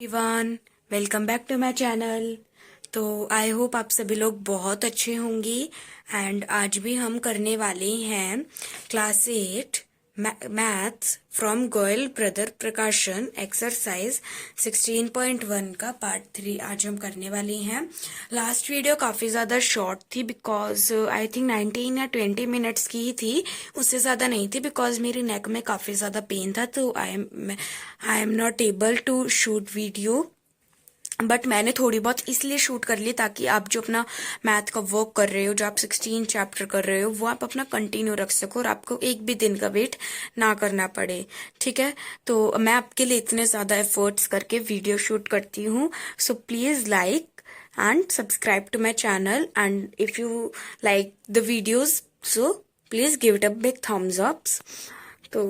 Everyone, welcome back to my channel. तो I hope आप सभी लोग बहुत अच्छे होंगे। एंड आज भी हम करने वाले हैं class 8 maths from Goyal brother प्रकाशन एक्सरसाइज 16.1 का पार्ट 3 आज हम करने वाले हैं। लास्ट वीडियो काफ़ी ज़्यादा शॉर्ट थी बिकॉज आई थिंक 19 या 20 मिनट्स की ही थी, उससे ज़्यादा नहीं थी बिकॉज मेरी नेक में काफ़ी ज़्यादा पेन था। तो I am not able to shoot video, but मैंने थोड़ी बहुत इसलिए शूट कर ली ताकि आप जो अपना मैथ का वर्क कर रहे हो, जो आप 16 चैप्टर कर रहे हो, वो आप अपना कंटिन्यू रख सको और आपको एक भी दिन का वेट ना करना पड़े। ठीक है, तो मैं आपके लिए इतने ज़्यादा एफर्ट्स करके वीडियो शूट करती हूँ। So please like and subscribe to my channel, and if you like the videos so please give it a big thumbs ups. तो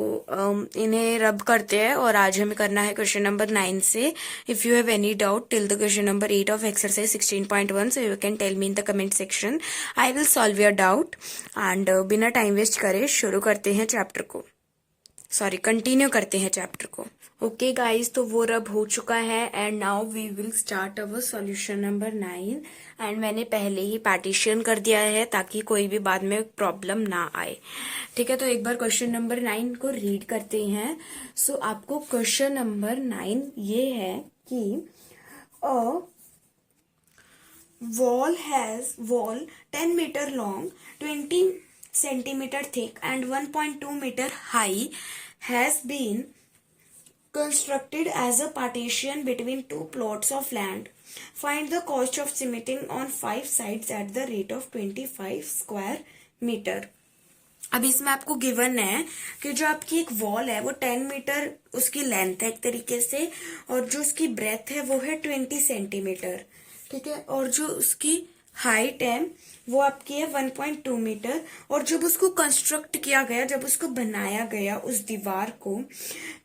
इन्हें रब करते हैं और आज हमें करना है क्वेश्चन नंबर 9 से। If you have any doubt till the question number 8 of exercise 16.1, so you can tell me in the comment section. I will solve your doubt. And बिना टाइम वेस्ट करे शुरू करते हैं चैप्टर को, sorry continue करते हैं chapter को। Okay guys, तो वो रब हो चुका है and now we will start our solution number 9। And मैंने पहले ही पार्टीशन कर दिया है ताकि कोई भी बाद में प्रॉब्लम ना आए। ठीक है, तो एक बार क्वेश्चन नंबर 9 को रीड करते हैं। सो आपको क्वेश्चन नंबर 9 ये है कि अ wall 10 meter long, 20 centimeter thick and 1.2 meter high has been constructed as a partition between two plots of land. Find the cost of cementing on 5 sides at the rate of 25 square meter. अब इसमें आपको given है कि जो आपकी एक wall है वो 10 मीटर उसकी लेंथ है एक तरीके से, और जो उसकी ब्रेथ है वो है 20 सेंटीमीटर। ठीक है, और जो उसकी हाइट है वो आपकी है 1.2 मीटर। और जब उसको कंस्ट्रक्ट किया गया, जब उसको बनाया गया उस दीवार को,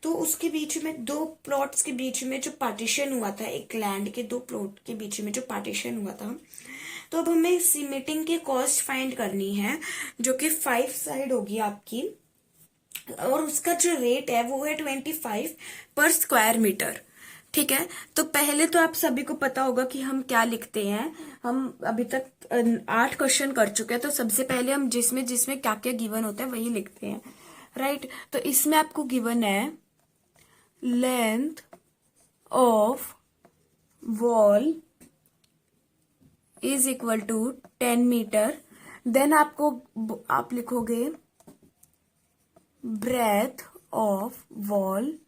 तो उसके बीच में दो प्लॉट्स के बीच में जो पार्टीशन हुआ था, एक लैंड के दो प्लॉट के बीच में जो पार्टीशन हुआ था, तो अब हमें सीमेंटिंग की कॉस्ट फाइंड करनी है जो कि 5 साइड होगी आपकी, और उसका जो रेट है वो है 25 पर स्क्वायर मीटर। ठीक है, तो पहले तो आप सभी को पता होगा कि हम क्या लिखते हैं। हम अभी तक 8 क्वेश्चन कर चुके हैं, तो सबसे पहले हम जिसमें जिसमें क्या क्या गिवन होता है वही लिखते हैं, राइट। तो इसमें आपको गिवन है length of wall is equal to 10 metre. Then आप लिखोगे ब्रेथ ऑफ वॉल।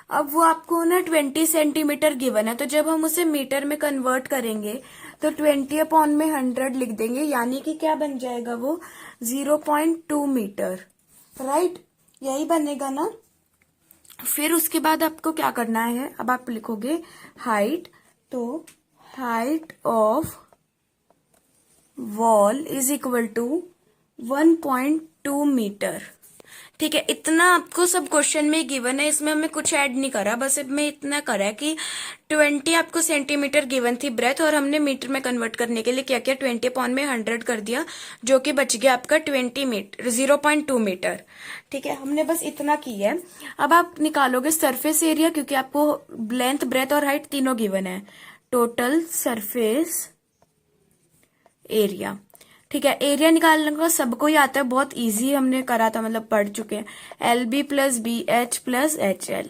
अब वो आपको ना 20 सेंटीमीटर गिवन है, तो जब हम उसे मीटर में कन्वर्ट करेंगे तो 20 अपॉन में 100 लिख देंगे, यानी कि क्या बन जाएगा वो 0.2 मीटर, राइट। यही बनेगा ना। फिर उसके बाद आपको क्या करना है, अब आप लिखोगे हाइट। तो height of wall is equal to 1.2 metre. ठीक है, इतना आपको सब क्वेश्चन में गिवन है, इसमें हमें कुछ ऐड नहीं करा, बस इसमें इतना करा है कि 20 आपको सेंटीमीटर गिवन थी ब्रेथ, और हमने मीटर में कन्वर्ट करने के लिए क्या किया, 20 अपॉन में 100 कर दिया, जो कि बच गया आपका 20 मीटर 0.2 मीटर। ठीक है, हमने बस इतना किया है। अब आप निकालोगे सरफेस एरिया, क्योंकि आपको लेंथ ब्रेथ और हाइट तीनों गिवन है। Total surface area. ठीक है, एरिया निकालने का सबको ही आता है, बहुत इजी हमने करा था, मतलब पढ़ चुके हैं। LB plus BH plus HL।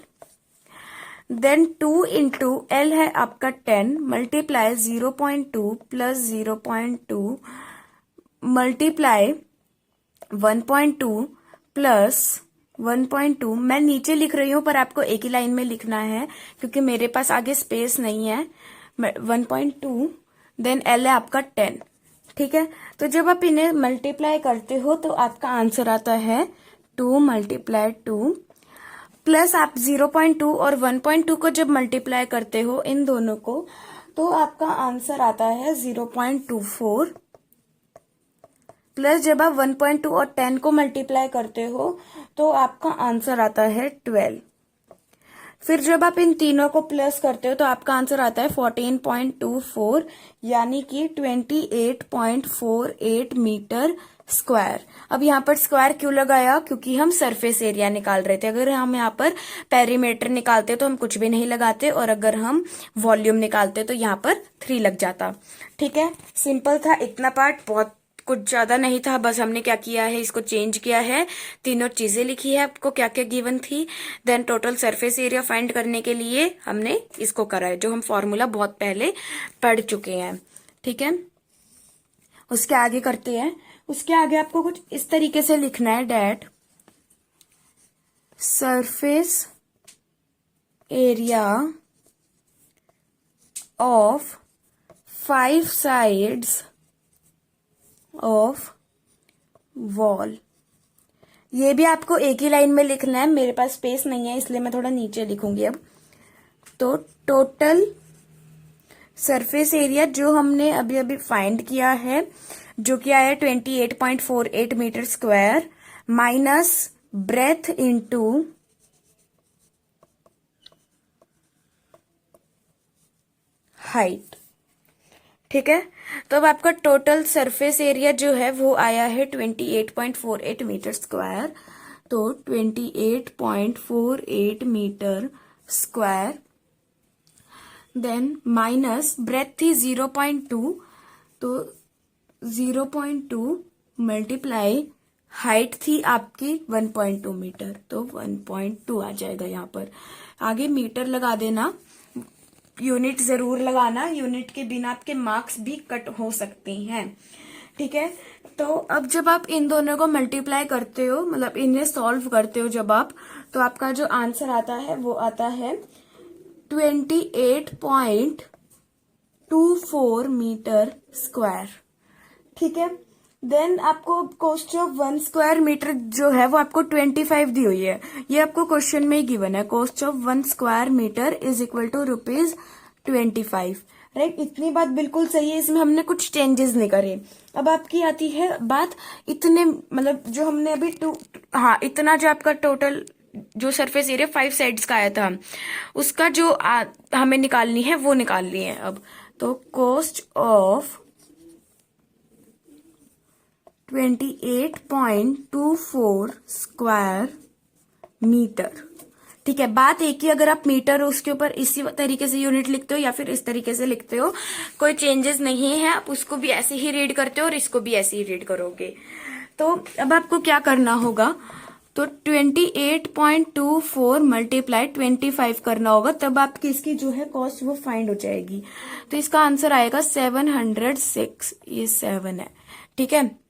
Then 2 into L है आपका 10 मल्टीप्लाई 0.2 प्लस 0.2 मल्टीप्लाई 1.2 प्लस 1.2। मैं नीचे लिख रही हूं पर आपको एक ही लाइन में लिखना है क्योंकि मेरे पास आगे स्पेस नहीं है। 1.2 देन L है आपका 10। ठीक है, तो जब आप इन्हें मल्टीप्लाई करते हो तो आपका आंसर आता है 2 मल्टीप्लाई 2 प्लस आप 0.2 और 1.2 को जब मल्टीप्लाई करते हो इन दोनों को, तो आपका आंसर आता है 0.24 प्लस जब आप 1.2 और 10 को मल्टीप्लाई करते हो तो आपका आंसर आता है 12। फिर जब आप इन तीनों को प्लस करते हो तो आपका आंसर आता है 14.24, यानी कि 28.48 मीटर स्क्वायर। अब यहाँ पर स्क्वायर क्यों लगाया, क्योंकि हम सरफेस एरिया निकाल रहे थे। अगर हम यहाँ पर पेरीमीटर निकालते तो हम कुछ भी नहीं लगाते, और अगर हम वॉल्यूम निकालते तो यहाँ पर 3 लग जाता। ठीक है, सिंपल था इतना पार्ट, बहुत कुछ ज्यादा नहीं था। बस हमने क्या किया है, इसको चेंज किया है, तीनों चीजें लिखी है आपको क्या क्या गिवन थी, then total surface area find करने के लिए हमने इसको करा है, जो हम फॉर्मूला बहुत पहले पढ़ चुके हैं। ठीक है, उसके आगे करते हैं। उसके आगे आपको कुछ इस तरीके से लिखना है, that surface area of 5 sides of wall. ये भी आपको एक ही लाइन में लिखना है, मेरे पास स्पेस नहीं है इसलिए मैं थोड़ा नीचे लिखूंगी अब। तो टोटल सरफेस एरिया जो हमने अभी अभी फाइंड किया है, जो कि आया 28.48 metre square, minus breadth into height. ठीक है, तो अब आपका टोटल सरफेस एरिया जो है वो आया है 28.48 मीटर स्क्वायर। तो 28.48 metre square, then minus breadth थी 0.2, तो 0.2 मल्टीप्लाई हाइट थी आपकी 1.2 मीटर, तो 1.2 आ जाएगा। यहाँ पर आगे मीटर लगा देना, यूनिट जरूर लगाना, यूनिट के बिना आपके मार्क्स भी कट हो सकते हैं। ठीक है, तो अब जब आप इन दोनों को मल्टीप्लाई करते हो, मतलब इन्हें सॉल्व करते हो जब आप, तो आपका जो आंसर आता है वो आता है 28.24 मीटर स्क्वायर। ठीक है, देन आपको कॉस्ट ऑफ 1 स्क्वायर मीटर जो है वो आपको 25 दी हुई है, ये आपको क्वेश्चन में ही गिवन है। Cost of 1 square metre is equal to ₹25, right. इतनी बात बिल्कुल सही है, इसमें हमने कुछ चेंजेस नहीं करे। अब आपकी आती है बात, इतने मतलब जो हमने अभी इतना जो आपका टोटल जो सरफेस एरिया 5 साइड्स का आया था, उसका जो हमें निकालनी है वो निकालनी है अब। तो कॉस्ट ऑफ 28.24 स्क्वायर मीटर। ठीक है, बात एक ही, अगर आप मीटर हो उसके ऊपर इसी तरीके से यूनिट लिखते हो या फिर इस तरीके से लिखते हो, कोई चेंजेस नहीं है। आप उसको भी ऐसे ही रीड करते हो और इसको भी ऐसे ही रीड करोगे। तो अब आपको क्या करना होगा, तो 28.24 मल्टीप्लाई 25 करना होगा, तब आपकी इसकी जो है कॉस्ट वो फाइंड हो जाएगी। तो इसका आंसर आएगा 706, ये 7 है। ठीक है,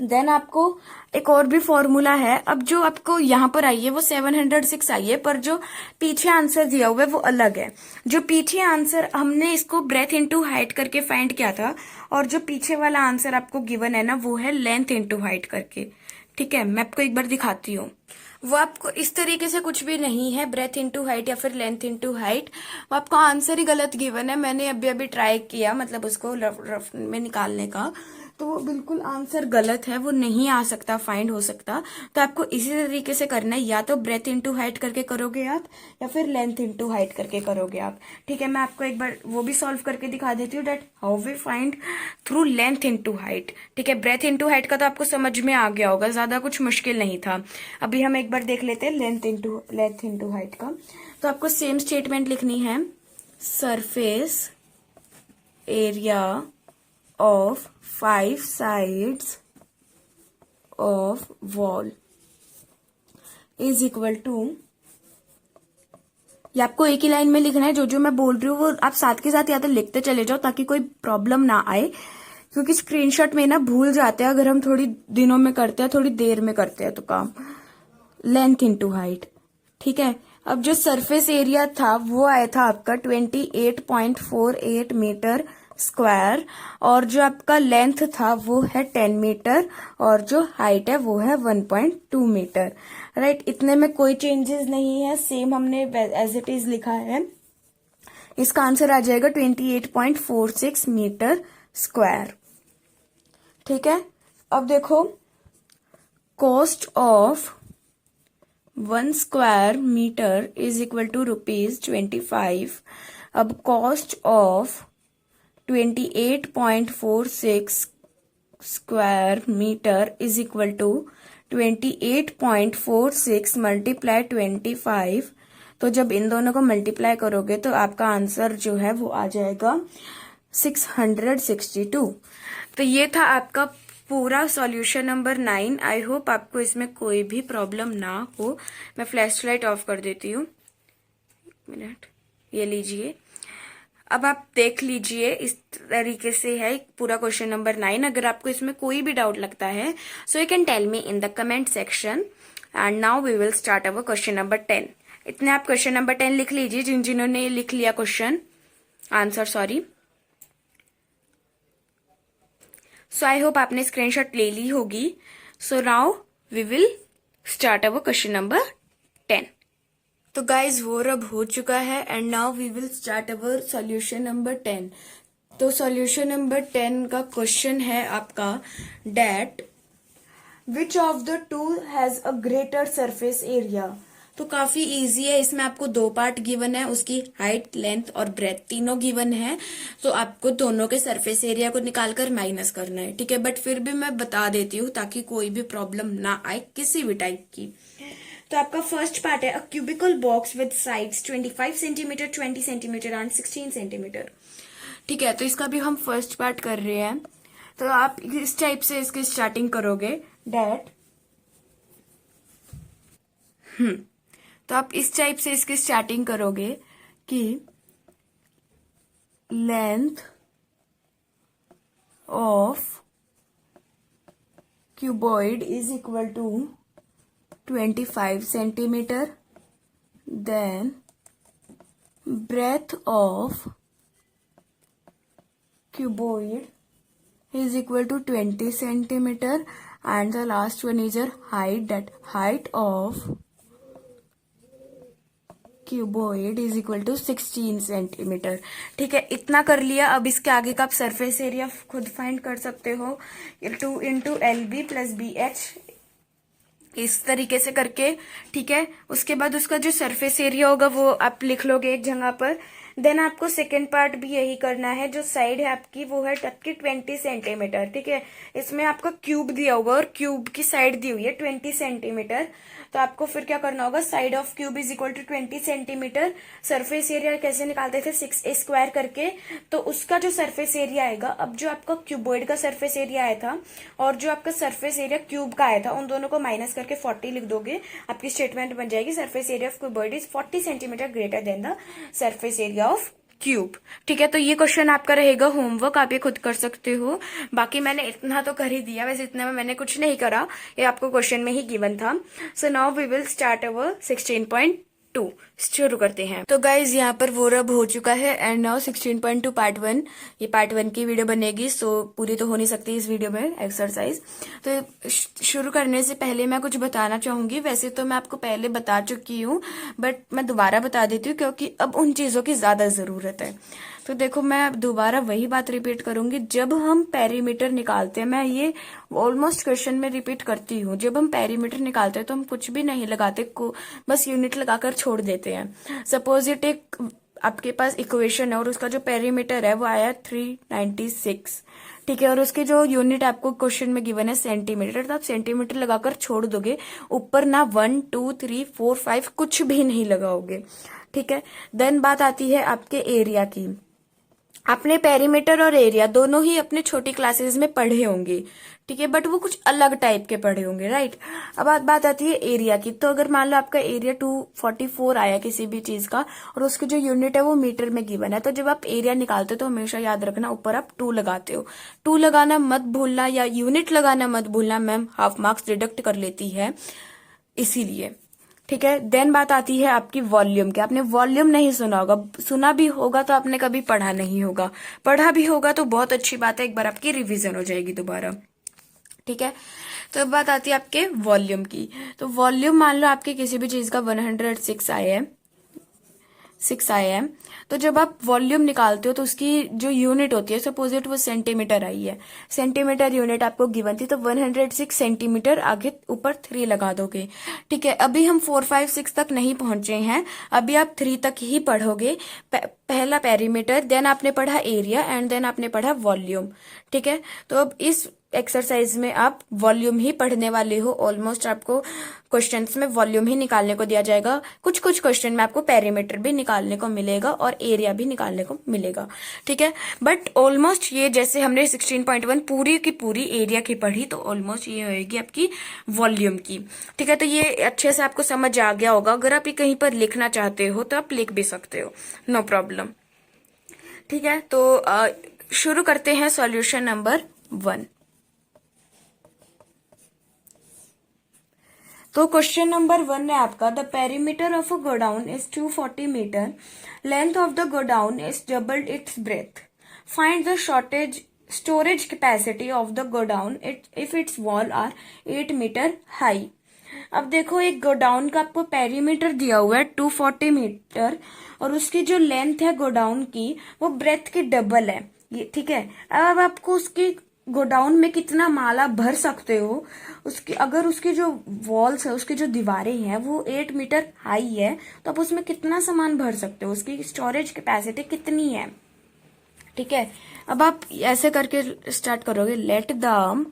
देन आपको एक और भी फॉर्मूला है। अब जो आपको यहाँ पर आई है वो 706 आई है, पर जो पीछे आंसर दिया हुआ है वो अलग है। जो पीछे आंसर हमने इसको ब्रेथ इनटू हाइट करके फाइंड किया था, और जो पीछे वाला आंसर आपको गिवन है ना, वो है लेंथ इनटू हाइट करके। ठीक है, मैं आपको एक बार दिखाती हूँ। वो आपको इस तरीके से कुछ भी नहीं है, ब्रेथ इनटू हाइट या फिर लेंथ इनटू हाइट, वो आपको आंसर ही गलत गिवन है। मैंने अभी अभी ट्राई किया, मतलब उसको रफ में निकालने का, तो वो बिल्कुल आंसर गलत है, वो नहीं आ सकता, फाइंड हो सकता। तो आपको इसी तरीके से करना है, या तो ब्रेथ इनटू हाइट करके करोगे आप, या फिर लेंथ इनटू हाइट करके करोगे आप। ठीक है, मैं आपको एक बार वो भी सॉल्व करके दिखा देती हूँ, that how we find through length into height. ठीक है, ब्रेथ इनटू हाइट का तो आपको समझ में आ गया होगा, ज्यादा कुछ मुश्किल नहीं था। अभी हम एक बार देख लेते हैं लेंथ इनटू हाइट का। तो आपको सेम स्टेटमेंट लिखनी है, surface area of 5 sides of wall is equal to, ये आपको एक ही लाइन में लिखना है। जो मैं बोल रही हूँ वो आप साथ के साथ या तो लिखते चले जाओ, ताकि कोई प्रॉब्लम ना आए, क्योंकि स्क्रीनशॉट में ना भूल जाते हैं अगर हम थोड़ी दिनों में करते हैं, थोड़ी देर में करते हैं तो काम। Length into height. ठीक है, अब जो सरफेस एरिया था वो आया था आपका 28.48 मीटर स्क्वायर, और जो आपका लेंथ था वो है 10 मीटर, और जो हाइट है वो है 1.2 मीटर। राइट, इतने में कोई चेंजेस नहीं है, सेम हमने एज इट इज लिखा है। इसका आंसर आ जाएगा 28.46 मीटर स्क्वायर। ठीक है, अब देखो, cost of 1 square metre is equal to ₹25। अब cost of 28.46 square metre is equal to 28.46 multiply 25। तो जब इन दोनों को मल्टीप्लाई करोगे तो आपका आंसर जो है वो आ जाएगा 662। तो ये था आपका पूरा सॉल्यूशन नंबर 9। आई होप आपको इसमें कोई भी प्रॉब्लम ना हो। मैं फ्लैश लाइट ऑफ कर देती हूँ, एक मिनट, ये लीजिए। अब आप देख लीजिए, इस तरीके से है पूरा क्वेश्चन नंबर 9। अगर आपको इसमें कोई भी डाउट लगता है so you can tell me in the comment section. And now we will start our question number 10। इतने आप क्वेश्चन नंबर 10 लिख लीजिए जिन्होंने लिख लिया question answer, sorry. So I hope आपने स्क्रीनशॉट ले ली होगी। So now we will start our question number 10। तो गाइज वो अब हो चुका है and now we will start our solution number 10। तो सॉल्यूशन नंबर 10 का क्वेश्चन है आपका that which of the two has a greater surface area. तो काफी इजी है। इसमें आपको दो पार्ट गिवन है, उसकी हाइट, लेंथ और ब्रेथ तीनों गिवन है। तो आपको दोनों के सरफेस एरिया को निकालकर माइनस करना है, ठीक है। बट फिर भी मैं बता देती हूँ ताकि कोई भी प्रॉब्लम ना आए किसी भी टाइप की। तो आपका फर्स्ट पार्ट है a cubical box with sides 25 centimetre, 20 centimetre and 16 centimetre, ठीक है। तो इसका भी हम फर्स्ट पार्ट कर रहे हैं। तो आप इस टाइप से इसकी स्टार्टिंग करोगे डैट तो आप इस टाइप से इसकी स्टार्टिंग करोगे कि length of cuboid is equal to 25 centimetre, then breadth of cuboid is equal to 20 centimeter and the last one is your height, that height of cuboid is equal to 16 centimetre, ठीक है। इतना कर लिया। अब इसके आगे का आप सरफेस एरिया खुद फाइंड कर सकते हो, 2 इंटू LB प्लस BH, इस तरीके से करके, ठीक है। उसके बाद उसका जो सरफेस एरिया होगा वो आप लिख लोगे एक जगह पर। देन आपको सेकेंड पार्ट भी यही करना है। जो साइड है आपकी वो है आपकी 20 सेंटीमीटर, ठीक है। इसमें आपका क्यूब दिया होगा और क्यूब की साइड दी हुई है 20 सेंटीमीटर। तो आपको फिर क्या करना होगा, side of cube is equal to 20 centimetre. Surface area कैसे निकालते थे, 6a स्क्वायर करके। तो उसका जो सरफेस एरिया आएगा, अब जो आपका क्यूबॉइड का सरफेस एरिया आया था और जो आपका सरफेस एरिया क्यूब का आया था, उन दोनों को माइनस करके 40 लिख दोगे, आपकी स्टेटमेंट बन जाएगी surface area of cuboid is 40 centimetre greater than the surface area of cube, ठीक है। तो ये क्वेश्चन आपका रहेगा होमवर्क, आप ये खुद कर सकते हो। बाकी मैंने इतना तो कर ही दिया, वैसे इतने में मैंने कुछ नहीं करा, ये आपको क्वेश्चन में ही गिवन था। So now we will start our 16.2, शुरू करते हैं। तो गाइज यहाँ पर वो रब हो चुका है एंड नाउ 16.2 पार्ट 1, ये पार्ट 1 की वीडियो बनेगी। सो पूरी तो हो नहीं सकती इस वीडियो में एक्सरसाइज। तो शुरू करने से पहले मैं कुछ बताना चाहूंगी। वैसे तो मैं आपको पहले बता चुकी हूँ बट मैं दोबारा बता देती हूँ क्योंकि अब उन चीजों की ज्यादा जरूरत है। तो देखो, मैं दोबारा वही बात रिपीट करूंगी। जब हम पेरीमीटर निकालते हैं, मैं ये ऑलमोस्ट क्वेश्चन में रिपीट करती हूँ, जब हम पेरीमीटर निकालते हैं तो हम कुछ भी नहीं लगाते, बस यूनिट लगाकर छोड़ देते हैं। सपोज इट एक आपके पास इक्वेशन है और उसका जो पेरीमीटर है वो आया 396, ठीक है। और उसके जो यूनिट आपको क्वेश्चन में गिवन है सेंटीमीटर, तो आप सेंटीमीटर लगाकर छोड़ दोगे, ऊपर ना 1 2 3 4 5 कुछ भी नहीं लगाओगे, ठीक है। देन बात आती है आपके एरिया की। आपने पेरीमीटर और एरिया दोनों ही अपने छोटी क्लासेस में पढ़े होंगे, ठीक है, बट वो कुछ अलग टाइप के पढ़े होंगे, राइट। अब बात आती है एरिया की। तो अगर मान लो आपका एरिया 244 आया किसी भी चीज का और उसकी जो यूनिट है वो मीटर में गिवन है, तो जब आप एरिया निकालते हो तो हमेशा याद रखना ऊपर आप 2 लगाते हो। 2 लगाना मत भूलना या यूनिट लगाना मत भूलना, मैम हाफ मार्क्स डिडक्ट कर लेती है इसीलिए, ठीक है। देन बात आती है आपकी वॉल्यूम की। आपने वॉल्यूम नहीं सुना होगा, सुना भी होगा तो आपने कभी पढ़ा नहीं होगा, पढ़ा भी होगा तो बहुत अच्छी बात है, एक बार आपकी रिवीजन हो जाएगी दोबारा, ठीक है। तो अब बात आती है आपके वॉल्यूम की। तो वॉल्यूम मान लो आपके किसी भी चीज का 106 आया है, 6 आया है, तो जब आप वॉल्यूम निकालते हो तो उसकी जो यूनिट होती है, सपोज इट वो सेंटीमीटर आई है, सेंटीमीटर यूनिट आपको गिवन थी, तो 106 सेंटीमीटर आगे ऊपर 3 लगा दोगे, ठीक है। अभी हम 4 5 6 तक नहीं पहुंचे हैं, अभी आप 3 तक ही पढ़ोगे। पहला पेरीमीटर, देन आपने पढ़ा एरिया एंड देन आपने पढ़ा वॉल्यूम, ठीक है। तो अब इस एक्सरसाइज में आप वॉल्यूम ही पढ़ने वाले हो। ऑलमोस्ट आपको क्वेश्चंस में वॉल्यूम ही निकालने को दिया जाएगा। कुछ कुछ क्वेश्चन में आपको पेरीमीटर भी निकालने को मिलेगा और एरिया भी निकालने को मिलेगा, ठीक है। बट ऑलमोस्ट ये जैसे हमने 16.1 पूरी की पूरी एरिया की पढ़ी, तो ऑलमोस्ट ये होगी आपकी वॉल्यूम की, ठीक है। तो ये अच्छे से आपको समझ आ गया होगा। अगर आप ये कहीं पर लिखना चाहते हो तो आप लिख भी सकते हो, नो प्रॉब्लम, ठीक है। तो शुरू करते हैं सॉल्यूशन नंबर 1। तो क्वेश्चन नंबर 1 है आपका, the perimeter of a godown is 240 metre, length of the godown is doubled its breadth, find the storage capacity of the godown if its wall are 8 metre high. अब देखो, एक godown का आपको perimeter दिया हुआ है 240 मीटर और उसकी जो लेंथ है गोडाउन की वो ब्रेथ की डबल है, ये ठीक है। अब आपको उसकी गोडाउन में कितना माला भर सकते हो, उसकी अगर उसकी जो वॉल्स है, उसकी जो दीवारें हैं वो 8 मीटर हाई है, तो आप उसमें कितना सामान भर सकते हो, उसकी स्टोरेज कैपेसिटी कितनी है, ठीक है। अब आप ऐसे करके स्टार्ट करोगे, let the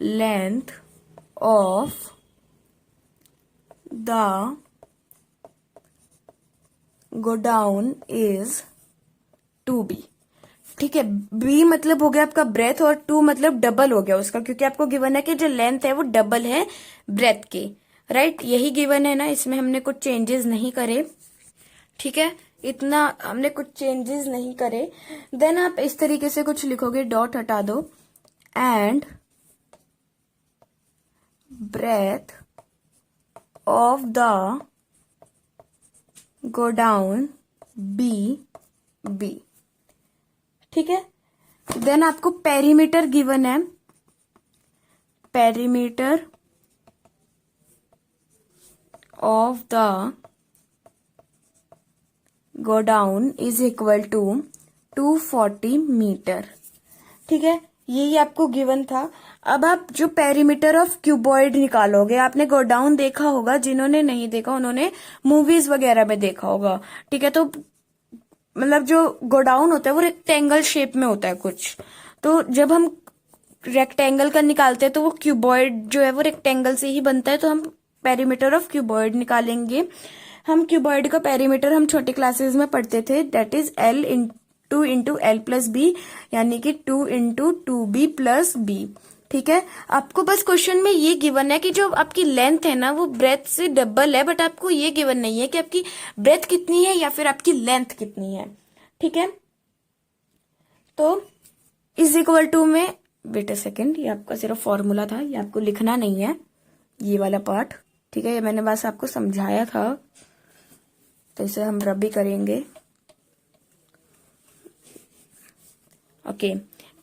length of the godown is 2b, ठीक है। बी मतलब हो गया आपका ब्रेथ और 2 मतलब डबल हो गया उसका, क्योंकि आपको गिवन है कि जो लेंथ है वो डबल है ब्रेथ की, राइट। यही गिवन है ना, इसमें हमने कुछ चेंजेस नहीं करे, ठीक है। इतना हमने कुछ चेंजेस नहीं करे। देन आप इस तरीके से कुछ लिखोगे, डॉट हटा दो, and breadth of the godown B, ठीक है। देन आपको पेरीमीटर गिवन है, perimeter of the godown is equal to 240 metre, ठीक है। यही आपको गिवन था। अब आप जो पेरीमीटर ऑफ क्यूबॉइड निकालोगे, आपने गोडाउन देखा होगा, जिन्होंने नहीं देखा उन्होंने मूवीज वगैरह में देखा होगा, ठीक है। तो मतलब जो गोडाउन होता है वो रेक्टेंगल शेप में होता है कुछ, तो जब हम रेक्टेंगल का निकालते हैं तो वो क्यूबॉइड जो है वो रेक्टेंगल से ही बनता है, तो हम पेरीमीटर ऑफ क्यूबॉइड निकालेंगे। हम क्यूबॉइड का पेरीमीटर हम छोटे क्लासेस में पढ़ते थे, that is L into L plus B, यानी कि 2 इंटू 2b प्लस बी, ठीक है। आपको बस क्वेश्चन में ये गिवन है कि जो आपकी लेंथ है ना वो ब्रेथ से डबल है, बट आपको ये गिवन नहीं है कि आपकी ब्रेथ कितनी है या फिर आपकी लेंथ कितनी है, ठीक है। तो इज इक्वल टू में, वेट अ सेकेंड, ये आपका सिर्फ फॉर्मूला था, ये आपको लिखना नहीं है ये वाला पार्ट, ठीक है। ये मैंने बस आपको समझाया था, तो इसे हम रब भी करेंगे, ओके।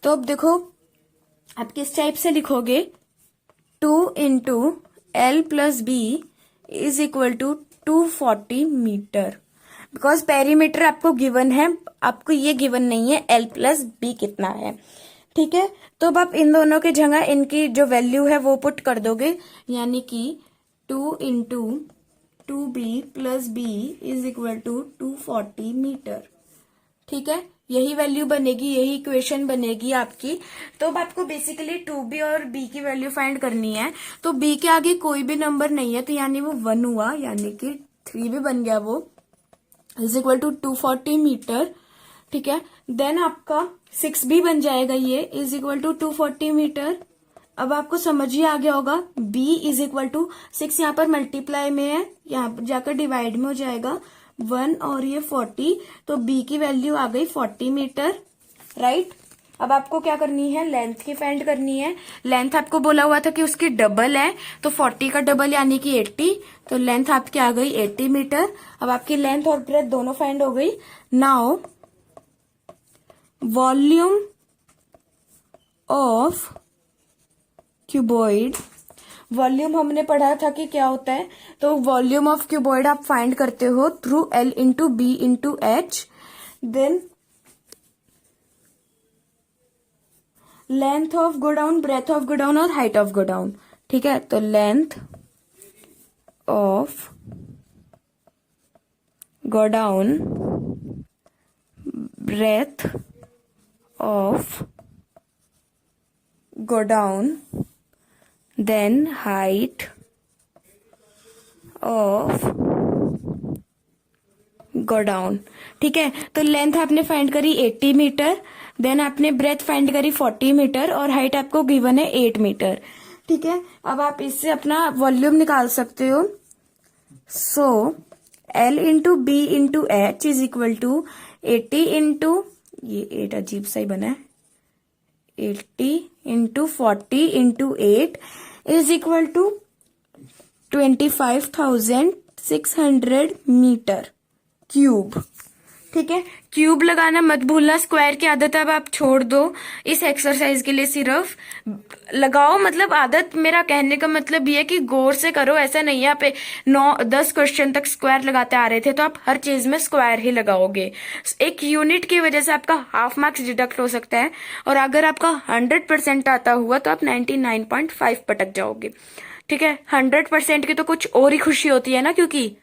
तो अब देखो, आप किस टाइप से लिखोगे, 2 into L plus B is equal to 240 metre, because perimeter आपको गिवन है, आपको ये गिवन नहीं है एल प्लस बी कितना है, ठीक है। तो अब आप इन दोनों की जगह इनकी जो वैल्यू है वो पुट कर दोगे, यानी कि 2 into 2b plus B is equal to 240 metre, ठीक है। यही वैल्यू बनेगी, यही इक्वेशन बनेगी आपकी। तो अब आपको बेसिकली 2b और b की वैल्यू फाइंड करनी है। तो b के आगे कोई भी नंबर नहीं है, तो यानी वो 1 हुआ, यानी कि 3 भी बन गया, वो इज इक्वल टू 240 मीटर, ठीक है। देन आपका 6 भी बन जाएगा, ये इज इक्वल टू 240 मीटर। अब आपको समझ ही आ गया होगा, b इज इक्वल टू 6 यहाँ पर मल्टीप्लाई में है, यहाँ पर जाकर डिवाइड में हो जाएगा 1 और ये 40, तो b की वैल्यू आ गई 40 मीटर, राइट। अब आपको क्या करनी है, लेंथ की फाइंड करनी है। लेंथ आपको बोला हुआ था कि उसकी डबल है, तो 40 का डबल यानी कि 80, तो लेंथ आपकी आ गई 80 मीटर। अब आपकी लेंथ और ब्रेथ दोनों फाइंड हो गई। Now volume of cuboid, volume हमने पढ़ा था कि क्या होता है, तो वॉल्यूम ऑफ क्यूबॉइड आप फाइंड करते हो through L into B into H, then length of godown, breadth of godown और हाइट ऑफ गोडाउन, ठीक है। तो length of godown, breadth of go down, then height of go down। ठीक है, तो लेंथ आपने फाइंड करी 80 मीटर, देन आपने ब्रेथ फाइंड करी 40 मीटर और हाइट आपको गिवन है 8 मीटर। ठीक है, अब आप इससे अपना वॉल्यूम निकाल सकते हो। So L into B into H is equal to 80 into, ये 8 अजीब सा ही बना है, 80 into 40 into 8 is equal to 25,600 metre cube. ठीक है, क्यूब लगाना मत भूलना, स्क्वायर की आदत अब आप छोड़ दो इस एक्सरसाइज के लिए, सिर्फ लगाओ। मतलब आदत, मेरा कहने का मतलब ये है कि गौर से करो, ऐसा नहीं है आप 9-10 क्वेश्चन तक स्क्वायर लगाते आ रहे थे तो आप हर चीज में स्क्वायर ही लगाओगे। एक यूनिट की वजह से आपका हाफ मार्क्स डिडक्ट हो सकता है, और अगर आपका 100% आता हुआ तो आप 99.5 पटक जाओगे। ठीक है, 100% की तो कुछ और ही खुशी होती है ना, क्योंकि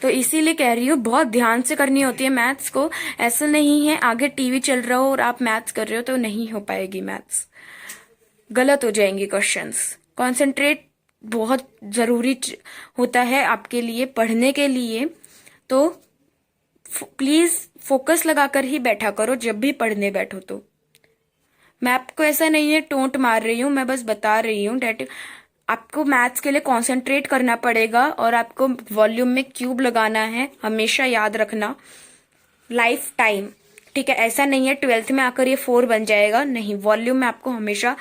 तो इसीलिए कह रही हूँ बहुत ध्यान से करनी होती है मैथ्स को। ऐसा नहीं है आगे टीवी चल रहा हो और आप मैथ्स कर रहे हो तो नहीं हो पाएगी मैथ्स, गलत हो जाएंगे क्वेश्चंस। कंसंट्रेट बहुत जरूरी होता है आपके लिए, पढ़ने के लिए। तो प्लीज फोकस लगाकर ही बैठा करो जब भी पढ़ने बैठो। तो मैं आपको ऐसा नहीं है टोंट मार रही हूँ, मैं बस बता रही हूँ डेट आपको मैथ्स के लिए कंसंट्रेट करना पड़ेगा और आपको वॉल्यूम में क्यूब लगाना है, हमेशा याद रखना, लाइफ टाइम। ठीक है, ऐसा नहीं है 12th में आकर ये 4 बन जाएगा, नहीं, वॉल्यूम में आपको हमेशा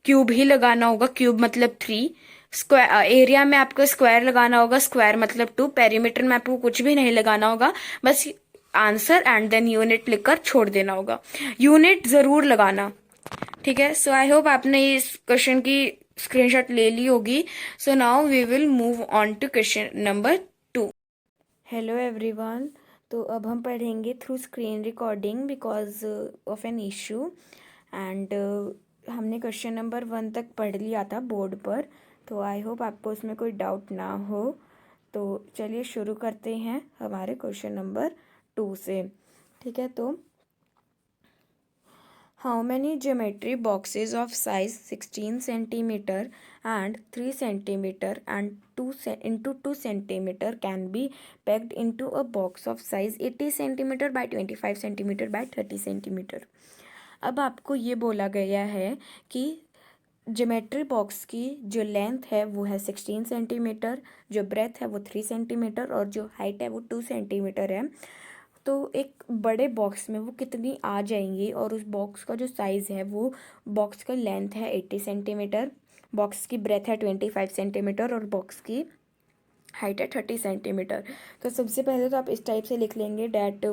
क्यूब ही लगाना होगा। क्यूब मतलब 3, स्क्वायर एरिया में आपको स्क्वायर लगाना होगा, स्क्वायर मतलब 2, पेरीमीटर में आपको कुछ भी नहीं लगाना होगा, बस आंसर एंड देन यूनिट लिखकर छोड़ देना होगा। यूनिट जरूर लगाना। ठीक है, सो आई होप आपने इस क्वेश्चन की स्क्रीनशॉट ले ली होगी। So now we will move on to question number 2। Hello everyone, तो अब हम पढ़ेंगे through screen recording because of an issue, and हमने क्वेश्चन नंबर 1 तक पढ़ लिया था बोर्ड पर, तो आई होप आपको उसमें कोई डाउट ना हो। तो चलिए शुरू करते हैं हमारे क्वेश्चन नंबर 2 से। ठीक है, तो how many geometry boxes of size 16 centimeter and 3 centimeter and 2 centimeter can be packed into a box of size 80 centimeter by 25 centimeter by 30 centimeter। अब आपको ये बोला गया है कि ज्योमेट्री बॉक्स की जो लेंथ है वो है 16 सेंटीमीटर, जो ब्रेथ है वो 3 सेंटीमीटर और जो हाइट है वो 2 सेंटीमीटर है। तो एक बड़े बॉक्स में वो कितनी आ जाएंगी, और उस बॉक्स का जो साइज़ है वो बॉक्स का लेंथ है 80 सेंटीमीटर, बॉक्स की ब्रेथ है 25 सेंटीमीटर और बॉक्स की हाइट है 30 सेंटीमीटर। तो सबसे पहले तो आप इस टाइप से लिख लेंगे that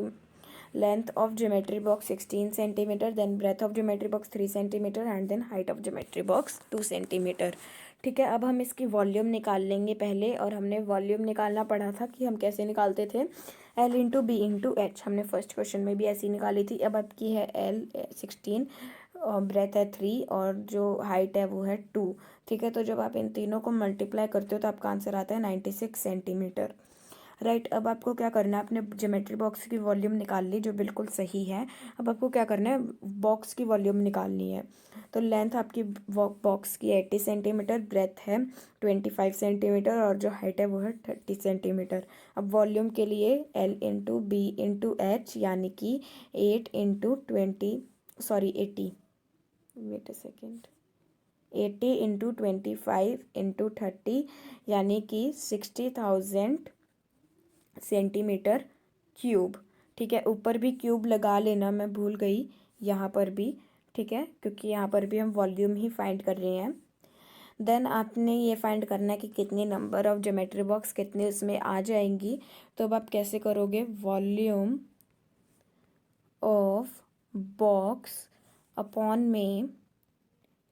length of geometry box 16 centimetre, then breadth of geometry box 3 centimetre and then height of geometry box 2 centimetre. ठीक है, अब हम इसकी वॉल्यूम निकाल लेंगे पहले, और हमने वॉल्यूम निकालना पढ़ा था कि हम कैसे निकालते थे, L into B into H, हमने फर्स्ट क्वेश्चन में भी ऐसी निकाली थी। अब आपकी है L 16, ब्रेथ है 3 और जो हाइट है वो है 2। ठीक है, तो जब आप इन तीनों को मल्टीप्लाई करते हो तो आपका आंसर आता है 96 सेंटीमीटर। राइट, अब आपको क्या करना है, आपने ज्योमेट्री बॉक्स की वॉल्यूम निकाल ली जो बिल्कुल सही है। अब आपको क्या करना है, बॉक्स की वॉल्यूम निकालनी है। तो लेंथ आपकी बॉक्स की 80 सेंटीमीटर, ब्रेथ है 25 सेंटीमीटर और जो हाइट है वो है 30 सेंटीमीटर। अब वॉल्यूम के लिए L into B into H यानी कि 8 into 20 sorry 80, wait a second, 80 into 25 into 30 यानी कि 60,000 सेंटीमीटर क्यूब। ठीक है, ऊपर भी क्यूब लगा लेना, मैं भूल गई यहाँ पर भी। ठीक है, क्योंकि यहाँ पर भी हम वॉल्यूम ही फाइंड कर रहे हैं। देन आपने ये फाइंड करना है कि कितने नंबर ऑफ ज्योमेट्री बॉक्स कितने उसमें आ जाएंगी। तो अब आप कैसे करोगे, वॉल्यूम ऑफ बॉक्स अपॉन में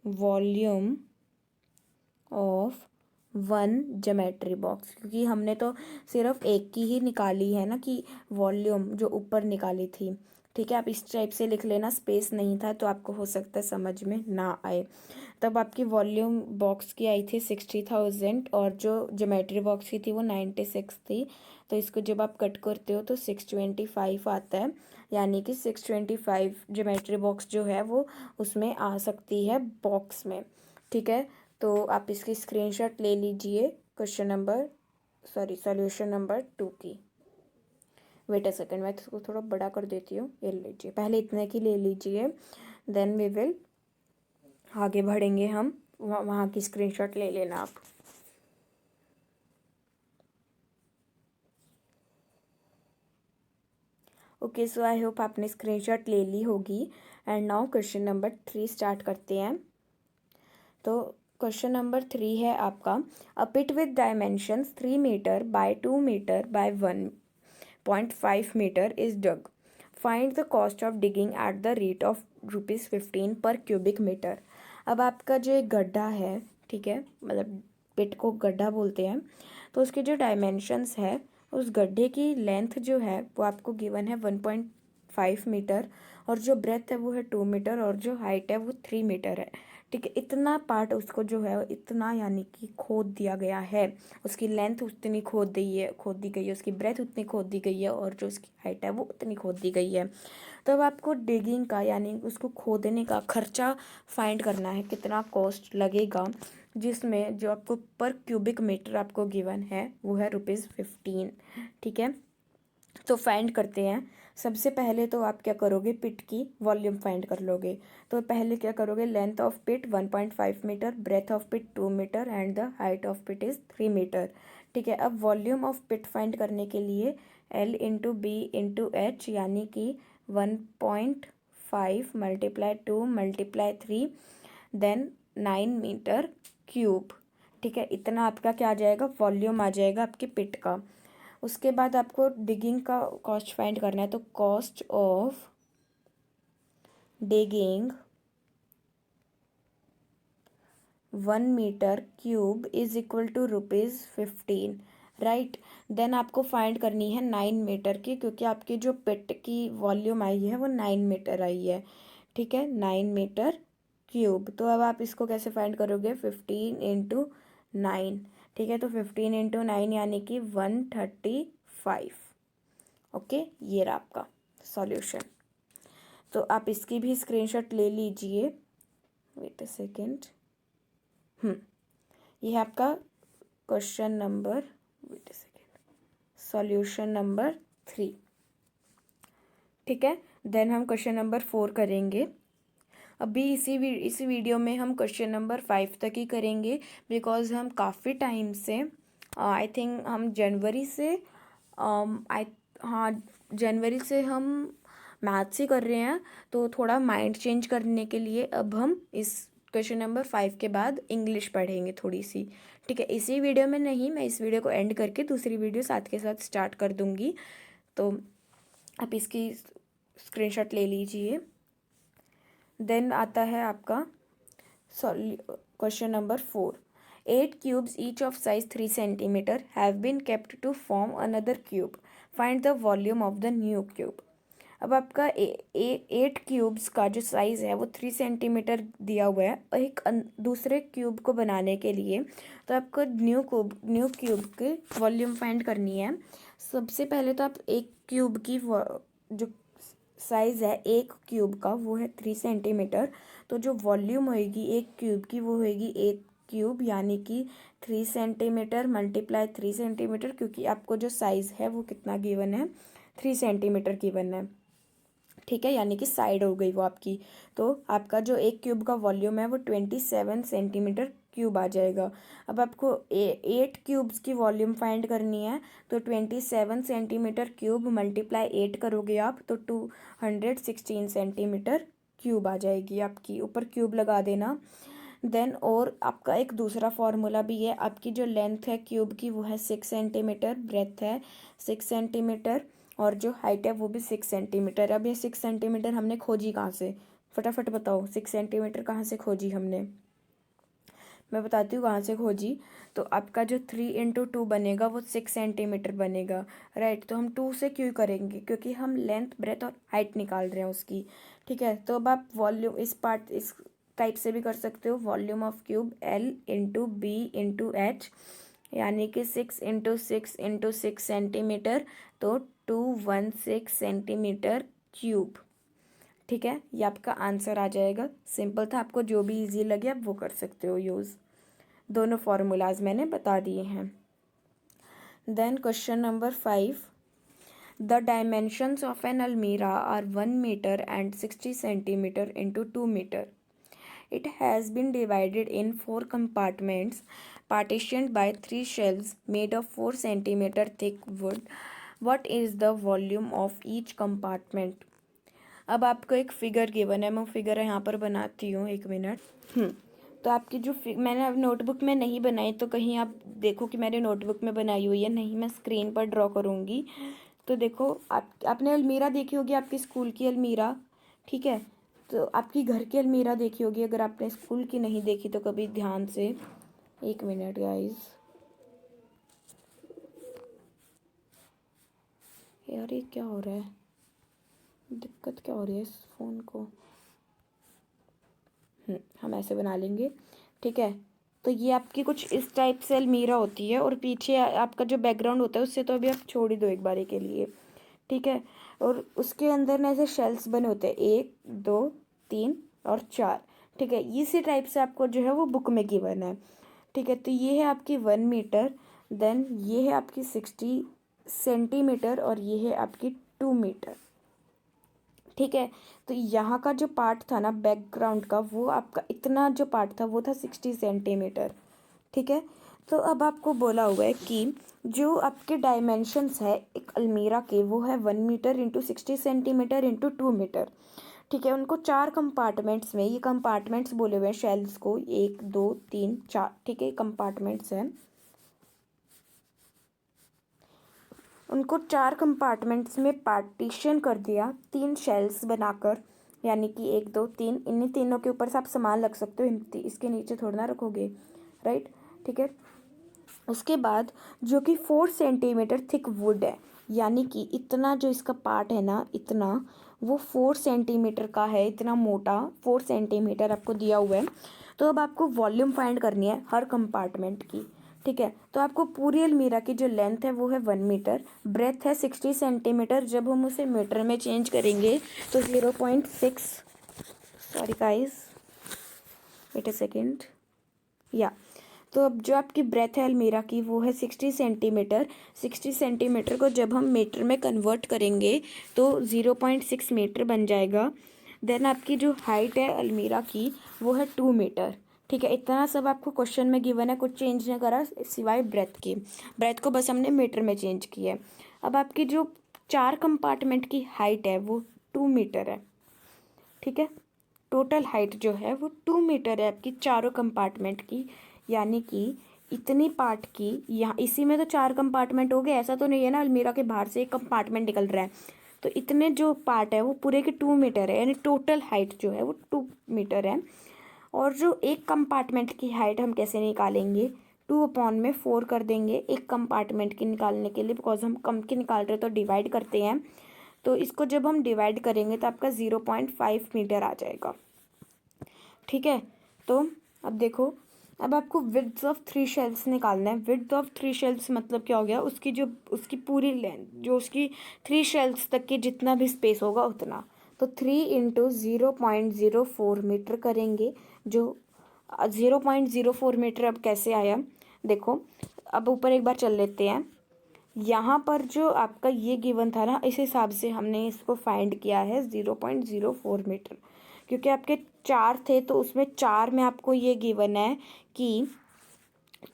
वॉल्यूम ऑफ 1 ज्योमेट्री बॉक्स, क्योंकि हमने तो सिर्फ एक की ही निकाली है ना कि वॉल्यूम जो ऊपर निकाली थी। ठीक है, आप इस टाइप से लिख लेना, स्पेस नहीं था तो आपको हो सकता है समझ में ना आए। तब आपकी वॉल्यूम बॉक्स की आई थी 60,000 और जो ज्योमेट्री बॉक्स की थी वो 96 थी। तो इसको जब आप कट करते हो तो 625 आता है, यानी कि 625 ज्योमेट्री बॉक्स जो है वो उसमें आ सकती है बॉक्स में। ठीक है, तो आप इसकी स्क्रीनशॉट ले लीजिए सॉल्यूशन नंबर 2 की। वेट अ सेकेंड, मैं इसको थोड़ा बड़ा कर देती हूँ। ये लीजिए, पहले इतने की ले लीजिए, देन वी विल आगे बढ़ेंगे हम। वहाँ की स्क्रीनशॉट ले लेना आप। ओके, सो आई होप आपने स्क्रीनशॉट ले ली होगी। And now question number 3 start करते हैं। तो क्वेश्चन नंबर 3 है आपका, a pit with dimensions 3 metre by 2 metre by 1.5 metre is dug. Find the cost of digging at the rate of ₹15 per cubic metre. अब आपका जो एक गड्ढा है, ठीक है, मतलब पिट को गड्ढा बोलते हैं, तो उसके जो डायमेंशंस है, उस गड्ढे की लेंथ जो है वो आपको गिवन है 1.5 मीटर, और जो ब्रेथ है वो है 2 मीटर, और जो हाइट है वो 3 मीटर है। ठीक है, इतना पार्ट उसको जो है इतना यानी कि खोद दिया गया है, उसकी लेंथ उतनी खोद दी गई है, उसकी ब्रेथ उतनी खोद दी गई है, और जो उसकी हाइट है वो उतनी खोद दी गई है। तो अब आपको डिगिंग का यानी उसको खोदने का खर्चा फाइंड करना है, कितना कॉस्ट लगेगा, जिसमें जो आपको पर क्यूबिक मीटर आपको गिवन है वो है ₹15। ठीक है, तो फाइंड करते हैं। सबसे पहले तो आप क्या करोगे, पिट की वॉल्यूम फाइंड कर लोगे। तो पहले क्या करोगे, length of pit 1.5 metre, breadth of pit 2 metre and the height of pit is 3 metre. ठीक है, अब वॉल्यूम ऑफ पिट फाइंड करने के लिए L into B into H, यानी कि 1.5 multiply 2 multiply 3 then 9 metre cube. ठीक है, इतना आपका क्या आ जाएगा, वॉल्यूम आ जाएगा आपके पिट का। उसके बाद आपको डिगिंग का कॉस्ट फाइंड करना है, तो cost of digging 1 metre cube is equal to ₹15, right. Then आपको फाइंड करनी है 9 मीटर की, क्योंकि आपकी जो पिट की वॉल्यूम आई है वो 9 मीटर आई है। ठीक है, 9 मीटर क्यूब। तो अब आप इसको कैसे फाइंड करोगे, 15 इंटू 9। ठीक है, तो 15 इंटू 9 यानी कि 135। ओके, ये रहा आपका सॉल्यूशन। तो आप इसकी भी स्क्रीनशॉट ले लीजिए। Wait a second. ये है आपका question number, wait a second, solution number 3। ठीक है, देन हम क्वेश्चन नंबर 4 करेंगे। अभी इसी वीडियो में हम क्वेश्चन नंबर 5 तक ही करेंगे, बिकॉज हम काफ़ी टाइम से आई थिंक हम जनवरी से हाँ, जनवरी से हम मैथ्स ही कर रहे हैं, तो थोड़ा माइंड चेंज करने के लिए अब हम इस क्वेश्चन नंबर 5 के बाद इंग्लिश पढ़ेंगे थोड़ी सी। ठीक है, इसी वीडियो में नहीं, मैं इस वीडियो को एंड करके दूसरी वीडियो साथ के साथ स्टार्ट कर दूँगी। तो आप इसकी स्क्रीनशॉट ले लीजिए। देन आता है आपका question number 4। 8 cubes each of size 3 centimeter have been kept to form another cube. Find the volume of the new cube. अब आपका 8 क्यूब्स का जो साइज़ है वो 3 सेंटीमीटर दिया हुआ है, और एक दूसरे क्यूब को बनाने के लिए तो आपको न्यू क्यूब की वॉल्यूम फाइंड करनी है। सबसे पहले तो आप एक क्यूब की जो साइज़ है एक क्यूब का वो है 3 सेंटीमीटर, तो जो वॉल्यूम होएगी एक क्यूब की वो होएगी एक क्यूब, यानी कि 3 सेंटीमीटर मल्टीप्लाई 3 सेंटीमीटर, क्योंकि आपको जो साइज़ है वो कितना गिवन है, 3 सेंटीमीटर गिवन है। ठीक है, यानी कि साइड हो गई वो आपकी। तो आपका जो एक क्यूब का वॉल्यूम है वो 27 सेंटीमीटर क्यूब आ जाएगा। अब आपको 8 क्यूब्स की वॉल्यूम फाइंड करनी है, तो 27 सेंटीमीटर क्यूब मल्टीप्लाई 8 करोगे आप तो 216 सेंटीमीटर क्यूब आ जाएगी आपकी। ऊपर क्यूब लगा देना। देन और आपका एक दूसरा फार्मूला भी है, आपकी जो लेंथ है क्यूब की वो है 6 सेंटीमीटर, ब्रेथ है 6 सेंटीमीटर, और जो हाइट है वो भी 6 सेंटीमीटर। अब ये 6 सेंटीमीटर हमने खोजी कहाँ से, फटाफट बताओ, 6 सेंटीमीटर कहाँ से खोजी हमने, मैं बताती हूँ कहाँ से खोजी। तो आपका जो 3 × 2 बनेगा वो 6 सेंटीमीटर बनेगा, राइट। तो हम 2 से क्यों करेंगे, क्योंकि हम लेंथ ब्रेथ और हाइट निकाल रहे हैं उसकी। ठीक है, तो अब आप वॉल्यूम इस टाइप से भी कर सकते हो, volume of cube L into B into H, यानी कि 6 × 6 × 6 सेंटीमीटर, तो 216 सेंटीमीटर क्यूब। ठीक है, ये आपका आंसर आ जाएगा। सिंपल था, आपको जो भी इजी लगे आप वो कर सकते हो यूज़। दोनों फार्मूलाज मैंने बता दिए हैं। Then question number 5, the dimensions of an almirah are 1 metre and 60 centimetre into 2 metre. It has been divided in 4 compartments, partitioned by 3 shelves made of 4 centimeter thick wood. What is the volume of each compartment? अब आपको एक figure given है, मैं figure यहाँ पर बनाती हूँ, 1 minute. तो आपकी जो मैंने अब नोटबुक में नहीं बनाई, तो कहीं आप देखो कि मैंने नोटबुक में बनाई हुई है, नहीं मैं स्क्रीन पर ड्रॉ करूँगी। तो देखो, आपने अलमीरा देखी होगी, आपकी स्कूल की अलमीरा, ठीक है। तो आपकी घर की अलमीरा देखी होगी, अगर आपने स्कूल की नहीं देखी तो कभी ध्यान से, 1 मिनट गाइस। यार ये क्या हो रहा है, दिक्कत क्या हो रही है इस फ़ोन को। हम ऐसे बना लेंगे, ठीक है। तो ये आपकी कुछ इस टाइप से अलमीरा होती है, और पीछे आपका जो बैकग्राउंड होता है उससे तो अभी आप छोड़ ही दो एक बारी के लिए, ठीक है। और उसके अंदर ना ऐसे शेल्फ्स बने होते हैं, 1 2 3 और 4, ठीक है। इसी टाइप से आपको जो है वो बुक में गिवन है, ठीक है। तो ये है आपकी 1 मीटर, देन ये है आपकी 60 सेंटीमीटर, और ये है आपकी 2 मीटर, ठीक है। तो यहाँ का जो पार्ट था ना बैकग्राउंड का, वो आपका इतना जो पार्ट था वो था 60 सेंटीमीटर, ठीक है। तो अब आपको बोला हुआ है कि जो आपके डायमेंशंस है एक अलमीरा के, वो है 1 metre into 60 centimetre into 2 metre, ठीक है। उनको 4 कंपार्टमेंट्स में, ये कंपार्टमेंट्स बोले हुए हैं शेल्फ्स को, 1 2 3 4, ठीक है, कंपार्टमेंट्स हैं। उनको 4 कंपार्टमेंट्स में पार्टीशन कर दिया, 3 शेल्फ्स बनाकर, यानी कि 1 2 3, इन्हीं तीनों के ऊपर से आप सामान रख सकते हो, इसके नीचे थोड़ा ना रखोगे, राइट, ठीक है। उसके बाद जो कि 4 सेंटीमीटर थिक वुड है, यानी कि इतना जो इसका पार्ट है ना, इतना वो 4 सेंटीमीटर का है, इतना मोटा 4 सेंटीमीटर आपको दिया हुआ है। तो अब आपको वॉल्यूम फाइंड करनी है हर कंपार्टमेंट की, ठीक है। तो आपको पूरी अलमीरा की जो लेंथ है वो है 1 मीटर, ब्रेथ है 60 सेंटीमीटर। जब हम उसे मीटर में चेंज करेंगे तो 0.6, sorry guys, wait a second, या तो अब जो आपकी ब्रेथ है अलमीरा की वो है 60 सेंटीमीटर। 60 सेंटीमीटर को जब हम मीटर में कन्वर्ट करेंगे तो 0.6 मीटर बन जाएगा। देन आपकी जो हाइट है अलमीरा की वो है 2 मीटर, ठीक है। इतना सब आपको क्वेश्चन में गिवन है, कुछ चेंज नहीं करा सिवाय ब्रेथ की, ब्रेथ को बस हमने मीटर में चेंज किया है। अब आपकी जो 4 कंपार्टमेंट की हाइट है वो 2 मीटर है, ठीक है। टोटल हाइट जो है वो 2 मीटर है आपकी चारों कंपार्टमेंट की, यानी कि इतनी पार्ट की, यहाँ इसी में तो 4 कंपार्टमेंट हो गए, ऐसा तो नहीं है ना अलमीरा के बाहर से एक कंपार्टमेंट निकल रहा है। तो इतने जो पार्ट है वो पूरे के 2 मीटर है, यानी टोटल हाइट जो है वो 2 मीटर है। और जो एक कंपार्टमेंट की हाइट हम कैसे निकालेंगे, 2/4 कर देंगे एक कंपार्टमेंट की निकालने के लिए, बिकॉज हम कम की निकाल रहे हैं तो डिवाइड करते हैं। तो इसको जब हम डिवाइड करेंगे तो आपका 0.5 मीटर आ जाएगा, ठीक है। तो अब देखो, अब आपको विड्थ ऑफ 3 शेल्फ्स निकालना है। विड्थ ऑफ 3 शेल्फ्स मतलब क्या हो गया, उसकी जो उसकी पूरी लेंथ, जो उसकी 3 शेल्फ्स तक की जितना भी स्पेस होगा उतना, तो 3 इंटू 0.04 मीटर करेंगे। जो 0.04 मीटर अब कैसे आया देखो, अब ऊपर एक बार चल लेते हैं। यहाँ पर जो आपका ये गिवन था ना, इस हिसाब से हमने इसको फाइंड किया है 0.04 मीटर, क्योंकि आपके 4 थे तो उसमें 4 में आपको ये गिवन है कि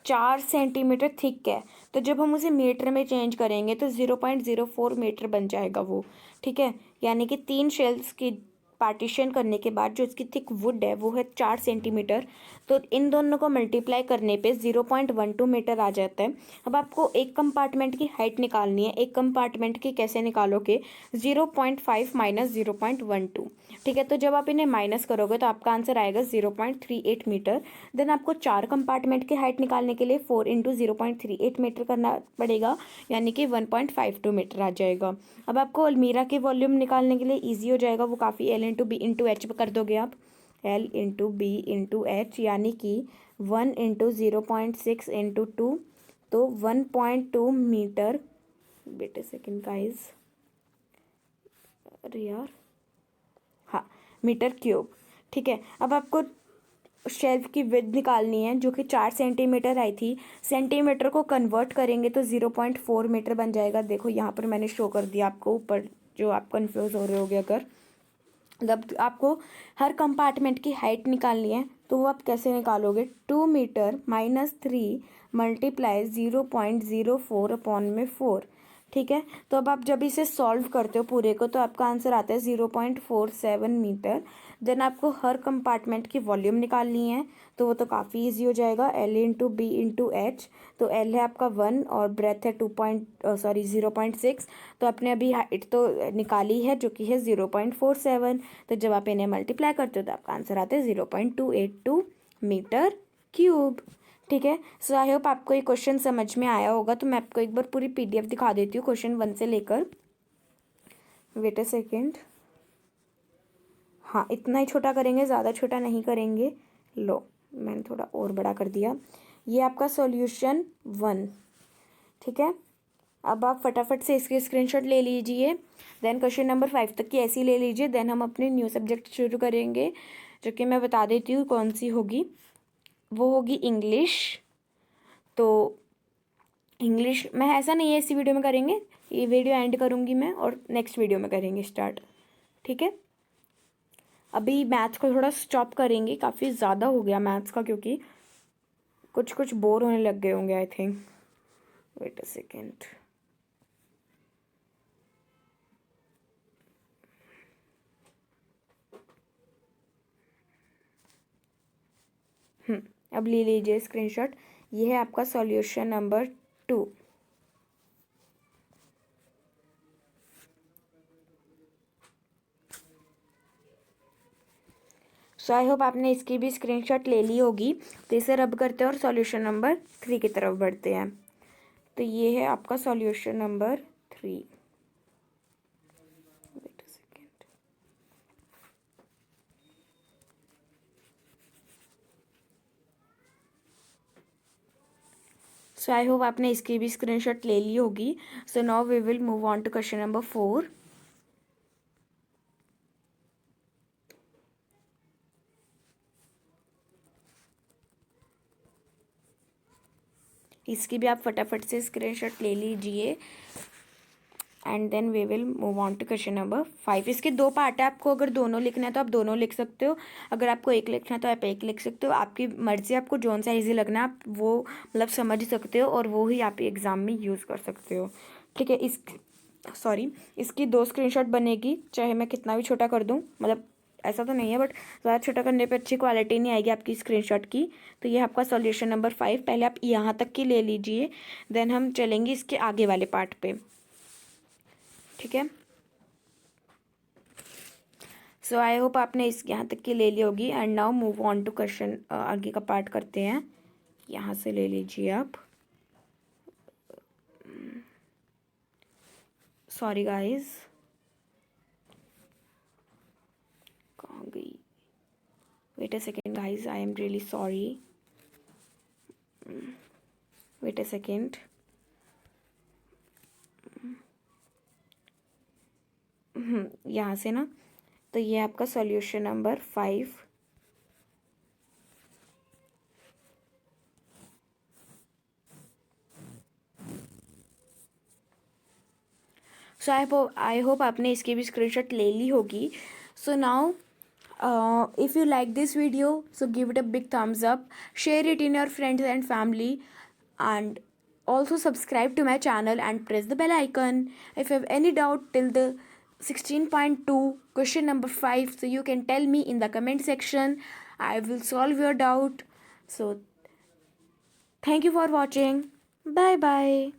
4 सेंटीमीटर थिक है। तो जब हम उसे मीटर में चेंज करेंगे तो 0.04 मीटर बन जाएगा वो, ठीक है। यानी कि 3 शेल्फ्स की पार्टीशन करने के बाद जो इसकी थिक वुड है वो है 4 सेंटीमीटर, तो इन दोनों को मल्टीप्लाई करने पे 0.12 मीटर आ जाता है। अब आपको एक कंपार्टमेंट की हाइट निकालनी है, एक कंपार्टमेंट की कैसे निकालोगे, 0.5 माइनस 0.12, ठीक है। तो जब आप इन्हें माइनस करोगे तो आपका आंसर आएगा 0.38 मीटर। देन आपको 4 कंपार्टमेंट की हाइट निकालने के लिए 4 इंटू 0.38 मीटर करना पड़ेगा, यानी कि 1.52 मीटर आ जाएगा। अब आपको अलमीरा के वॉल्यूम निकालने के लिए ईजी हो जाएगा, वो काफ़ी L into B into H कर दोगे आप, L into B into H, यानी कि 1 इंटू 0.6 इंटू 2, तो 1.2 metre, wait a second guys, अरे यार, हाँ, मीटर क्यूब। ठीक है, अब आपको शेल्फ की विड्थ निकालनी है जो कि 4 सेंटीमीटर आई थी। सेंटीमीटर को कन्वर्ट करेंगे तो 0.4 मीटर बन जाएगा। देखो यहाँ पर मैंने शो कर दिया आपको ऊपर, जो आप कंफ्यूज हो रहे होगे अगर। जब आपको हर कंपार्टमेंट की हाइट निकालनी है तो वो आप कैसे निकालोगे, 2 मीटर -3 मल्टीप्लाई 0.04 अपॉन में 4। ठीक है, तो अब आप जब इसे सॉल्व करते हो पूरे को तो आपका आंसर आता है 0.47 मीटर। देन आपको हर कंपार्टमेंट की वॉल्यूम निकालनी है, तो वो तो काफ़ी इजी हो जाएगा, L into B into H. तो L है आपका 1 और ब्रेथ है 0.6। तो आपने अभी हाइट तो निकाली है जो कि है 0.47। तो जब आप इन्हें मल्टीप्लाई करते हो तो आपका आंसर आता है 0.282 मीटर क्यूब। ठीक है, सो आई होप आपको ये क्वेश्चन समझ में आया होगा। तो मैं आपको एक बार पूरी PDF दिखा देती हूँ क्वेश्चन 1 से लेकर। वेट अ सेकेंड, हाँ इतना ही छोटा करेंगे, ज़्यादा छोटा नहीं करेंगे। लो, मैंने थोड़ा और बड़ा कर दिया। ये आपका सॉल्यूशन 1। ठीक है, अब आप फटाफट से इसके स्क्रीनशॉट ले लीजिए। देन क्वेश्चन नंबर 5 तक की ऐसी ले लीजिए। देन हम अपनी न्यू सब्जेक्ट शुरू करेंगे, जो कि मैं बता देती हूँ कौन सी होगी। वो होगी इंग्लिश। तो इंग्लिश में ऐसा नहीं है इसी वीडियो में करेंगे, ये वीडियो एंड करूँगी मैं और नेक्स्ट वीडियो में करेंगे स्टार्ट। ठीक है, अभी मैथ्स को थोड़ा स्टॉप करेंगे, काफ़ी ज़्यादा हो गया मैथ्स का, क्योंकि कुछ कुछ बोर होने लग गए होंगे I think. Wait a second, अब ले लीजिए स्क्रीनशॉट। ये है आपका solution number 2। So I hope आपने इसकी भी स्क्रीनशॉट ले ली होगी। तो इसे रब करते हैं और सॉल्यूशन नंबर 3 की तरफ बढ़ते हैं। तो ये है आपका solution number 3। Wait a second, so I hope आपने इसकी भी स्क्रीनशॉट ले ली होगी। So now we will move on to question number 4। इसकी भी आप फटाफट से स्क्रीनशॉट ले लीजिए and then we will move on to question number 5। इसके 2 पार्ट है, आपको अगर दोनों लिखना है तो आप दोनों लिख सकते हो, अगर आपको एक लिखना है तो आप एक लिख सकते हो। आपकी मर्जी, आपको जोन सा ईजी लगना है आप वो मतलब समझ सकते हो और वो ही आप एग्ज़ाम में यूज़ कर सकते हो। ठीक है, इसकी 2 स्क्रीनशॉट बनेगी, चाहे मैं कितना भी छोटा कर दूँ, मतलब ऐसा तो नहीं है बट ज़्यादा छोटा करने पे अच्छी क्वालिटी नहीं आएगी आपकी स्क्रीनशॉट की। तो ये आपका सॉल्यूशन नंबर 5, पहले आप यहाँ तक की ले लीजिए, देन हम चलेंगे इसके आगे वाले पार्ट पे। ठीक है, सो आई होप आपने इस यहाँ तक की ले ली होगी। And now move on to question, आगे का पार्ट करते हैं। यहाँ से ले लीजिए आप, सॉरी गाइज, कहाँ गई, wait a second guys, I am really sorry, wait a second. यहाँ से ना, तो ये आपका solution number 5। So I hope आपने इसकी भी स्क्रीनशॉट ले ली होगी। So now if you like this video, so give it a big thumbs up, share it in your friends and family, and also subscribe to my channel and press the bell icon. If you have any doubt till the 16.2 question number 5, so you can tell me in the comment section, I will solve your doubt. So thank you for watching, bye bye.